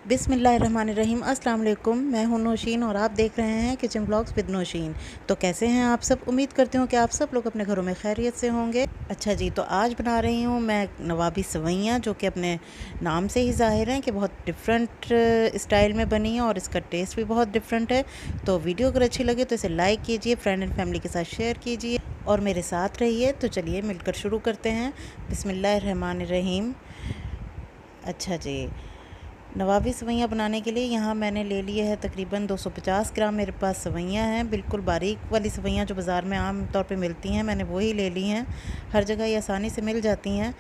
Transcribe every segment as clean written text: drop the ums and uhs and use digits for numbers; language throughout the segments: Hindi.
बिस्मिल्लाहिर्रहमानिर्रहीम। अस्सलाम वालेकुम। मैं हूं नौशीन और आप देख रहे हैं किचन ब्लॉग्स विद नौशीन। तो कैसे हैं आप सब? उम्मीद करती हूं कि आप सब लोग अपने घरों में खैरियत से होंगे। अच्छा जी, तो आज बना रही हूं मैं नवाबी सवैयाँ, जो कि अपने नाम से ही ज़ाहिर हैं कि बहुत डिफरेंट स्टाइल में बनी है और इसका टेस्ट भी बहुत डिफरेंट है। तो वीडियो अगर अच्छी लगे तो इसे लाइक कीजिए, फ्रेंड एंड फैमिली के साथ शेयर कीजिए और मेरे साथ रहिए। तो चलिए मिलकर शुरू करते हैं। बिस्मिल्लाहिर्रहमानिर्रहीम। अच्छा जी, नवाबी सवैयाँ बनाने के लिए यहाँ मैंने ले लिए है तकरीबन 250 ग्राम मेरे पास सवैयाँ हैं। बिल्कुल बारीक वाली सवैयाँ जो बाज़ार में आम तौर पे मिलती हैं, मैंने वही ले ली हैं। हर जगह ये आसानी से मिल जाती हैं।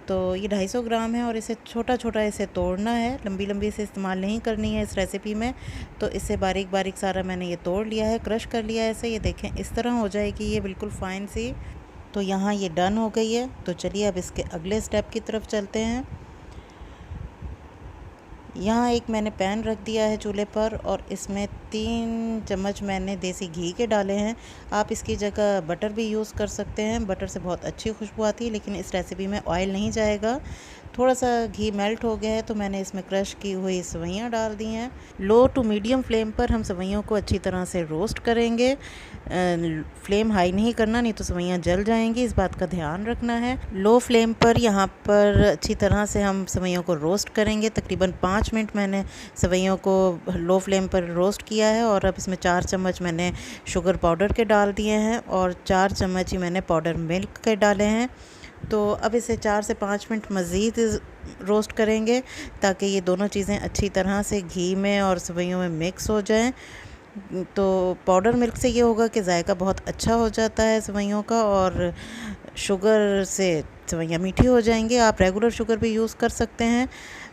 तो ये 250 ग्राम है और इसे छोटा छोटा इसे तोड़ना है, लंबी लंबी इसे इस्तेमाल नहीं करनी है इस रेसिपी में। तो इसे बारीक बारीक सारा मैंने ये तोड़ लिया है, क्रश कर लिया है इसे। ये देखें इस तरह हो जाएगी ये बिल्कुल फ़ाइन सी। तो यहाँ ये डन हो गई है। तो चलिए अब इसके अगले स्टेप की तरफ चलते हैं। यहाँ एक मैंने पैन रख दिया है चूल्हे पर और इसमें 3 चम्मच मैंने देसी घी के डाले हैं। आप इसकी जगह बटर भी यूज़ कर सकते हैं, बटर से बहुत अच्छी खुशबू आती है, लेकिन इस रेसिपी में ऑयल नहीं जाएगा। थोड़ा सा घी मेल्ट हो गया है तो मैंने इसमें क्रश की हुई सवैयाँ डाल दी हैं। लो टू मीडियम फ्लेम पर हम सवैयों को अच्छी तरह से रोस्ट करेंगे। फ्लेम हाई नहीं करना, नहीं तो सवैयाँ जल जाएंगी, इस बात का ध्यान रखना है। लो फ्लेम पर यहाँ पर अच्छी तरह से हम सवैयों को रोस्ट करेंगे। तकरीबन 5 मिनट मैंने सवैयों को लो फ्लेम पर रोस्ट किया है और अब इसमें 4 चम्मच मैंने शुगर पाउडर के डाल दिए हैं और 4 चम्मच ही मैंने पाउडर मिल्क के डाले हैं। तो अब इसे 4 से 5 मिनट मज़ीद रोस्ट करेंगे ताकि ये दोनों चीज़ें अच्छी तरह से घी में और सवैयों में मिक्स हो जाएं। तो पाउडर मिल्क से ये होगा कि जायका बहुत अच्छा हो जाता है सवैयों का और शुगर से सवैयाँ मीठी हो जाएंगी। आप रेगुलर शुगर भी यूज़ कर सकते हैं।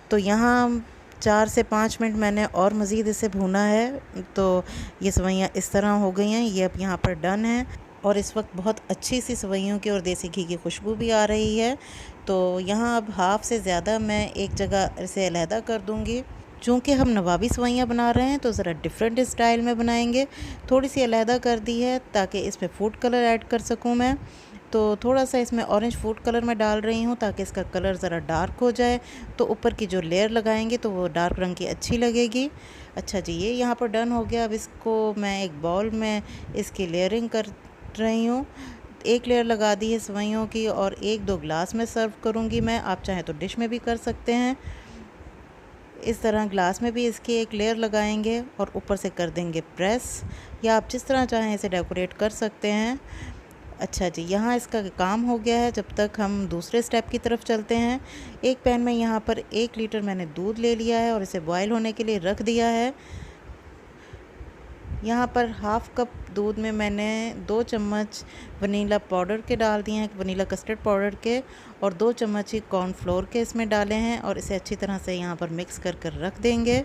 तो यहाँ 4 से 5 मिनट मैंने और मज़ीद इसे भूना है। तो ये सवैयाँ इस तरह हो गई हैं। ये अब यहाँ पर डन है और इस वक्त बहुत अच्छी सी सवैयों की और देसी घी की खुशबू भी आ रही है। तो यहाँ अब हाफ़ से ज़्यादा मैं एक जगह इसे अलहदा कर दूँगी। चूँकि हम नवाबी सवैयाँ बना रहे हैं तो ज़रा डिफरेंट स्टाइल में बनाएंगे। थोड़ी सी अलहदा कर दी है ताकि इसमें फूड कलर ऐड कर सकूँ मैं। तो थोड़ा सा इसमें ऑरेंज फूड कलर मैं डाल रही हूँ ताकि इसका कलर ज़रा डार्क हो जाए, तो ऊपर की जो लेयर लगाएंगे तो वो डार्क रंग की अच्छी लगेगी। अच्छा जी, ये यहाँ पर डन हो गया। अब इसको मैं एक बाउल में इसकी लेयरिंग कर रही हूँ। एक लेयर लगा दी है सवैयों की और 1-2 ग्लास में सर्व करूँगी मैं। आप चाहें तो डिश में भी कर सकते हैं। इस तरह ग्लास में भी इसकी एक लेयर लगाएंगे और ऊपर से कर देंगे प्रेस, या आप जिस तरह चाहें इसे डेकोरेट कर सकते हैं। अच्छा जी, यहाँ इसका काम हो गया है। जब तक हम दूसरे स्टेप की तरफ चलते हैं, एक पैन में यहाँ पर 1 लीटर मैंने दूध ले लिया है और इसे बॉयल होने के लिए रख दिया है। यहाँ पर हाफ़ कप दूध में मैंने 2 चम्मच वनीला पाउडर के डाल दिए हैं, वनीला कस्टर्ड पाउडर के, और 2 चम्मच ही कॉर्नफ्लोर के इसमें डाले हैं और इसे अच्छी तरह से यहाँ पर मिक्स कर कर रख देंगे।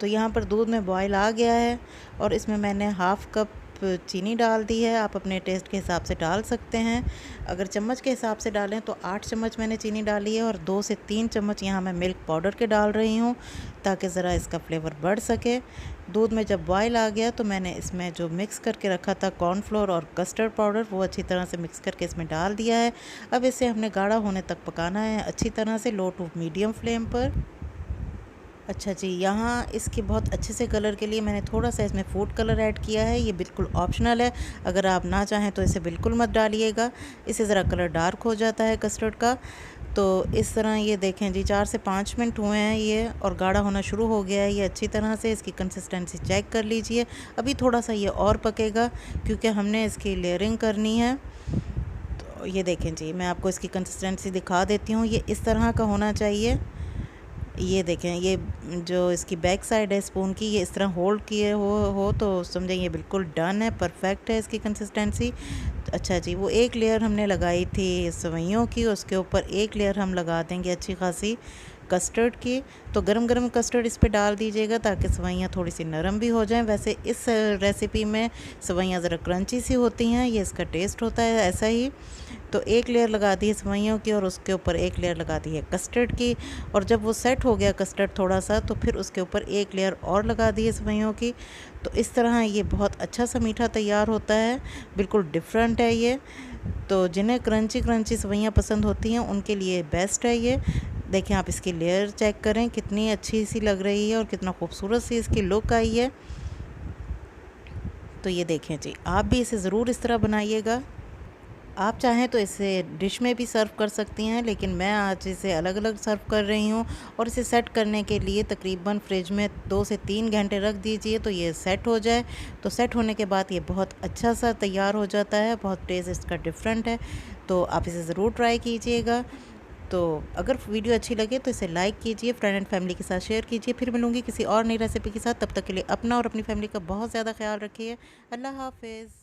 तो यहाँ पर दूध में बॉयल आ गया है और इसमें मैंने हाफ़ कप चीनी डाल दी है। आप अपने टेस्ट के हिसाब से डाल सकते हैं। अगर चम्मच के हिसाब से डालें तो 8 चम्मच मैंने चीनी डाली है और 2 से 3 चम्मच यहाँ मैं मिल्क पाउडर के डाल रही हूँ ताकि ज़रा इसका फ्लेवर बढ़ सके। दूध में जब बॉयल आ गया तो मैंने इसमें जो मिक्स करके रखा था कॉर्नफ्लोर और कस्टर्ड पाउडर, वो अच्छी तरह से मिक्स करके इसमें डाल दिया है। अब इसे हमने गाढ़ा होने तक पकाना है अच्छी तरह से, लो टू मीडियम फ्लेम पर। अच्छा जी, यहाँ इसके बहुत अच्छे से कलर के लिए मैंने थोड़ा सा इसमें फूड कलर ऐड किया है। ये बिल्कुल ऑप्शनल है, अगर आप ना चाहें तो इसे बिल्कुल मत डालिएगा, इससे ज़रा कलर डार्क हो जाता है कस्टर्ड का। तो इस तरह ये देखें जी, 4 से 5 मिनट हुए हैं ये और गाढ़ा होना शुरू हो गया है ये अच्छी तरह से। इसकी कंसिस्टेंसी चेक कर लीजिए। अभी थोड़ा सा ये और पकेगा क्योंकि हमने इसकी लेयरिंग करनी है। तो ये देखें जी, मैं आपको इसकी कंसिस्टेंसी दिखा देती हूँ। ये इस तरह का होना चाहिए। ये देखें, ये जो इसकी बैक साइड है स्पून की, ये इस तरह होल्ड किए हो तो समझें ये बिल्कुल डन है, परफेक्ट है इसकी कंसिस्टेंसी। अच्छा जी, वो एक लेयर हमने लगाई थी सवैयों की, उसके ऊपर एक लेयर हम लगा देंगे अच्छी खासी कस्टर्ड की। तो गरम गरम कस्टर्ड इस पे डाल दीजिएगा ताकि सवैयाँ थोड़ी सी नरम भी हो जाएं। वैसे इस रेसिपी में सवैयाँ ज़रा क्रंची सी होती हैं, ये इसका टेस्ट होता है ऐसा ही। तो एक लेयर लगा दी है सवैयों की और उसके ऊपर एक लेयर लगा दी है कस्टर्ड की, और जब वो सेट हो गया कस्टर्ड थोड़ा सा तो फिर उसके ऊपर एक लेयर और लगा दी है सवैयों की। तो इस तरह ये बहुत अच्छा सा मीठा तैयार होता है, बिल्कुल डिफरेंट है ये। तो जिन्हें क्रंची क्रंची सेवइयाँ पसंद होती हैं उनके लिए बेस्ट है ये। देखिए आप इसकी लेयर चेक करें कितनी अच्छी सी लग रही है और कितना खूबसूरत सी इसकी लुक आई है। तो ये देखें जी, आप भी इसे ज़रूर इस तरह बनाइएगा। आप चाहें तो इसे डिश में भी सर्व कर सकती हैं, लेकिन मैं आज इसे अलग अलग सर्व कर रही हूँ। और इसे सेट करने के लिए तकरीबन फ्रिज में 2 से 3 घंटे रख दीजिए तो ये सेट हो जाए। तो सेट होने के बाद ये बहुत अच्छा सा तैयार हो जाता है, बहुत टेस्ट इसका डिफरेंट है। तो आप इसे ज़रूर ट्राई कीजिएगा। तो अगर वीडियो अच्छी लगे तो इसे लाइक कीजिए, फ्रेंड एंड फैमिली के साथ शेयर कीजिए। फिर मिलूँगी किसी और नई रेसिपी के साथ, तब तक के लिए अपना और अपनी फैमिली का बहुत ज़्यादा ख्याल रखिए। अल्लाह हाफ़िज़।